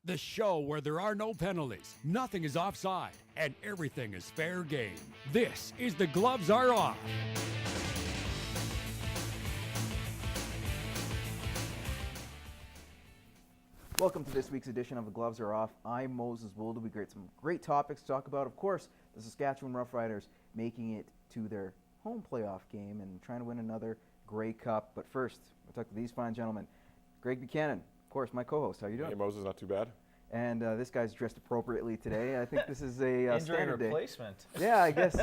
The show where there are no penalties, nothing is offside, and everything is fair game. This is The Gloves Are Off. Welcome to this week's edition of The Gloves Are Off. I'm Moses Woldu. We got some great topics to talk about. Of course, the Saskatchewan Roughriders making it to their home playoff game and trying to win another Grey Cup. But first, we'll talk to these fine gentlemen. Greg Buchanan, of course, my co-host. How are you doing? Hey, Moses, not too bad. And this guy's dressed appropriately today. I think this is a injury standard replacement. Day. Yeah, I guess.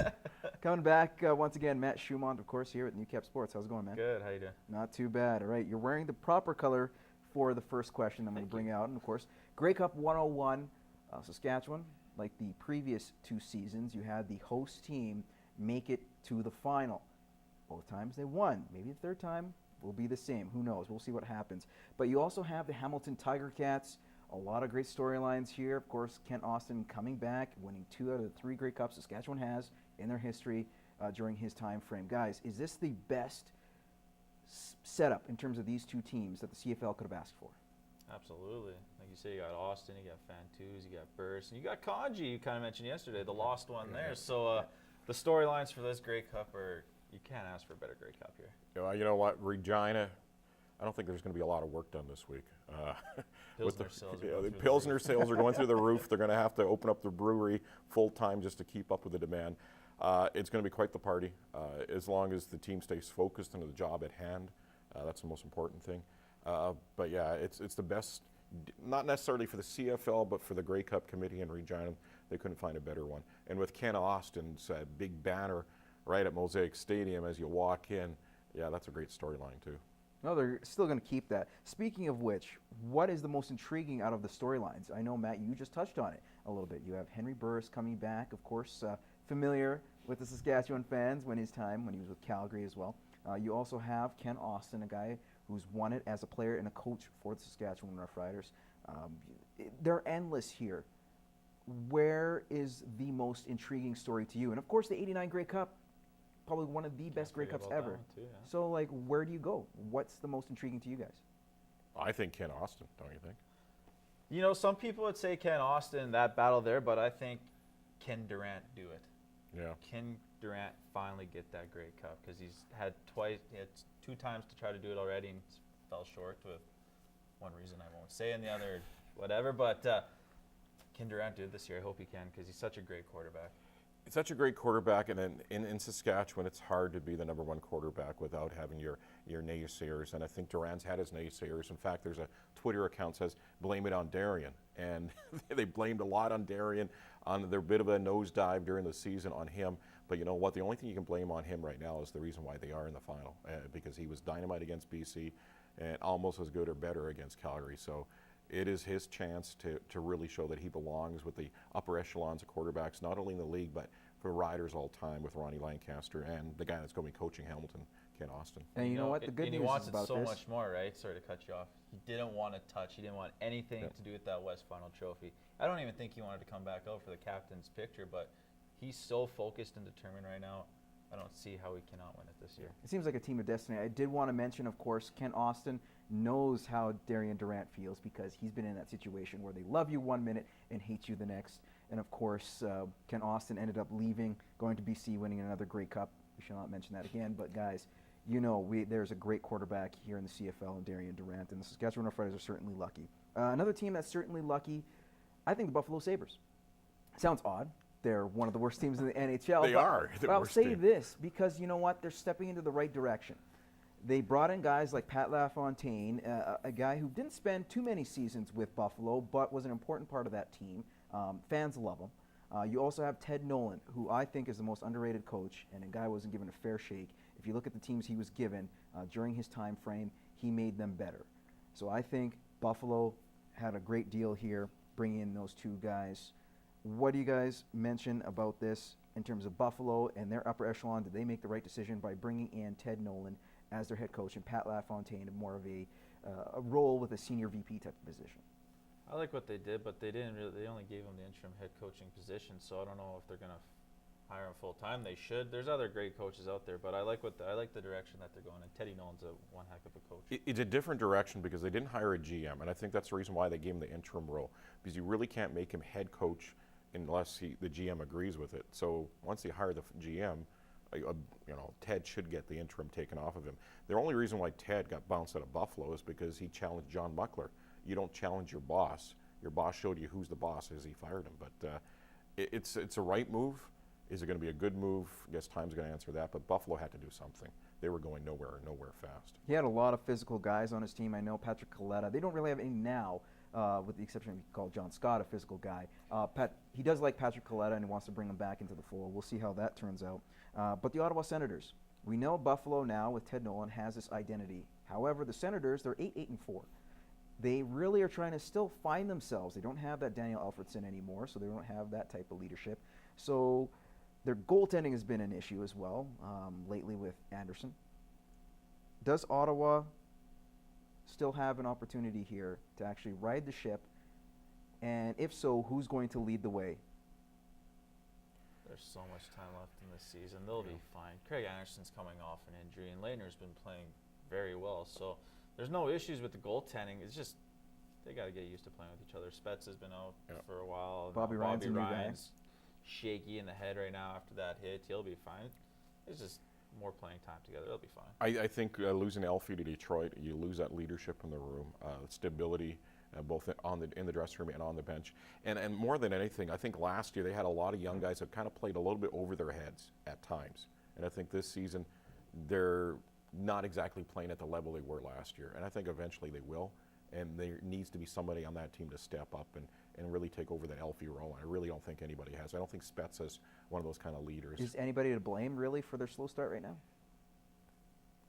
Coming back once again, Matt Choumont, of course, here at New Cap Sports. How's it going, man? Good. How you doing? Not too bad. All right, you're wearing the proper color for the first question I'm going to bring out. And, of course, Grey Cup 101, Saskatchewan, like the previous two seasons, you had the host team make it to the final. Both times they won. Maybe the third time will be the same. Who knows? We'll see what happens. But you also have the Hamilton Tiger Cats. A lot of great storylines here. Of course, Kent Austin coming back, winning 2 out of the 3 Grey Cups Saskatchewan has in their history during his time frame. Guys, is this the best setup in terms of these two teams that the CFL could have asked for? Absolutely. Like you say, you got Austin, you got Fantuz, you got Burst, and you got Kanji, you kind of mentioned yesterday, the lost one there. So the storylines for this Grey Cup are, you can't ask for a better Grey Cup here. You know what, Regina, I don't think there's going to be a lot of work done this week. The Pilsner sales are going through the roof. They're going to have to open up the brewery full time just to keep up with the demand. It's going to be quite the party, as long as the team stays focused on the job at hand. That's the most important thing. But yeah, it's the best, not necessarily for the CFL, but for the Grey Cup committee in Regina. They couldn't find a better one. And with Ken Austin's big banner right at Mosaic Stadium as you walk in, yeah, that's a great storyline too. No, they're still going to keep that. Speaking of which, what is the most intriguing out of the storylines? I know, Matt, you just touched on it a little bit. You have Henry Burris coming back, of course, familiar with the Saskatchewan fans when he was with Calgary as well. You also have Ken Austin, a guy who's won it as a player and a coach for the Saskatchewan Roughriders. They're endless here. Where is the most intriguing story to you? And, of course, the '89 Grey Cup, probably one of the best Grey Cups ever. Too, yeah. So, like, where do you go? What's the most intriguing to you guys? I think Ken Austin, don't you think? You know, some people would say Ken Austin, that battle there, but I think Ken Durant do it. Yeah. Ken Durant finally get that Grey Cup because he had 2 times to try to do it already and fell short with one reason I won't say and the other whatever, but Ken Durant do it this year. I hope he can because he's such a great quarterback. It's such a great quarterback, and in Saskatchewan, it's hard to be the number 1 quarterback without having your naysayers. And I think Durant's had his naysayers. In fact, there's a Twitter account that says, blame it on Darian. And they blamed a lot on Darian, on their bit of a nosedive during the season on him. But you know what? The only thing you can blame on him right now is the reason why they are in the final, because he was dynamite against BC and almost as good or better against Calgary. So it is his chance to really show that he belongs with the upper echelons of quarterbacks, not only in the league, but for riders all time with Ronnie Lancaster and the guy that's going to be coaching Hamilton, Ken Austin. And you know what? The good news is about this. And he wants it so much more, right? Sorry to cut you off. He didn't want to touch. He didn't want anything to do with that West Final trophy. I don't even think he wanted to come back out for the captain's picture, but he's so focused and determined right now. I don't see how he cannot win it this year. It seems like a team of destiny. I did want to mention, of course, Ken Austin knows how Darian Durant feels because he's been in that situation where they love you 1 minute and hate you the next. And, of course, Ken Austin ended up leaving, going to BC, winning another Grey Cup. We shall not mention that again. But, guys, you know there's a great quarterback here in the CFL in Darian Durant, and the Saskatchewan Roughriders are certainly lucky. Another team that's certainly lucky, I think the Buffalo Sabres. Sounds odd. They're one of the worst teams in the NHL. They are. But I'll say this because you know what? They're stepping into the right direction. They brought in guys like Pat LaFontaine, a guy who didn't spend too many seasons with Buffalo, but was an important part of that team. Fans love him. You also have Ted Nolan, who I think is the most underrated coach, and a guy who wasn't given a fair shake. If you look at the teams he was given during his time frame, he made them better. So I think Buffalo had a great deal here, bringing in those 2 guys. What do you guys mention about this in terms of Buffalo and their upper echelon? Did they make the right decision by bringing in Ted Nolan as their head coach and Pat LaFontaine in more of a role with a senior VP type of position? I like what they did, but they didn't really. They only gave him the interim head coaching position, so I don't know if they're gonna hire him full time. They should. There's other great coaches out there, but I like the direction that they're going. And Teddy Nolan's one heck of a coach. It's a different direction because they didn't hire a GM, and I think that's the reason why they gave him the interim role, because you really can't make him head coach unless the GM agrees with it. So once they hire the GM, Ted should get the interim taken off of him. The only reason why Ted got bounced out of Buffalo is because he challenged John Muckler. You don't challenge your boss. Your boss showed you who's the boss as he fired him. But it's a right move. Is it going to be a good move? I guess time's going to answer that. But Buffalo had to do something. They were going nowhere fast. He had a lot of physical guys on his team. I know Patrick Coletta. They don't really have any now, with the exception of you call John Scott a physical guy. He does like Patrick Coletta and wants to bring him back into the fold. We'll see how that turns out. But the Ottawa Senators. We know Buffalo now with Ted Nolan has this identity. However, the Senators, they're 8-4. They really are trying to still find themselves. They don't have that Daniel Alfredson anymore, so they don't have that type of leadership. So their goaltending has been an issue as well lately with Anderson. Does Ottawa still have an opportunity here to actually ride the ship? And if so, who's going to lead the way? There's so much time left in this season. They'll be fine. Craig Anderson's coming off an injury, and Lehner's been playing very well. So there's no issues with the goaltending. It's just they got to get used to playing with each other. Spets has been out for a while. Bobby Ryan's shaky in the head right now after that hit. He'll be fine. It's just more playing time together. They'll be fine. I think losing Elfie to Detroit, you lose that leadership in the room, stability, both in the dressing room and on the bench. And more than anything, I think last year they had a lot of young guys that kind of played a little bit over their heads at times. And I think this season they're not exactly playing at the level they were last year. And I think eventually they will. And there needs to be somebody on that team to step up and really take over that Elfie role. And I really don't think anybody has. I don't think Spets is one of those kind of leaders. Is anybody to blame, really, for their slow start right now?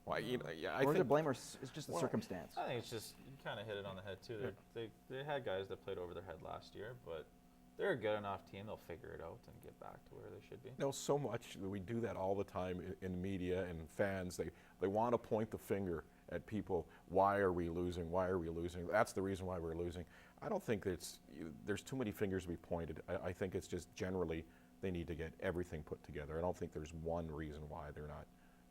Well, I or think is it blame, or it's just a circumstance? I think it's just, you kind of hit it on the head, too. Yeah. They had guys that played over their head last year, but they're a good enough team. They'll figure it out and get back to where they should be. So much that we do that all the time in media and fans. They want to point the finger at people. Why are we losing? Why are we losing? That's the reason why we're losing. I don't think there's too many fingers to be pointed. I think it's just generally they need to get everything put together. I don't think there's one reason why they're not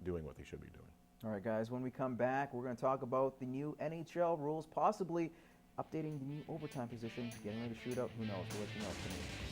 doing what they should be doing. All right, guys, when we come back, we're going to talk about the new NHL rules, possibly updating the new overtime position, getting ready to shoot out. Who knows? We'll let you know.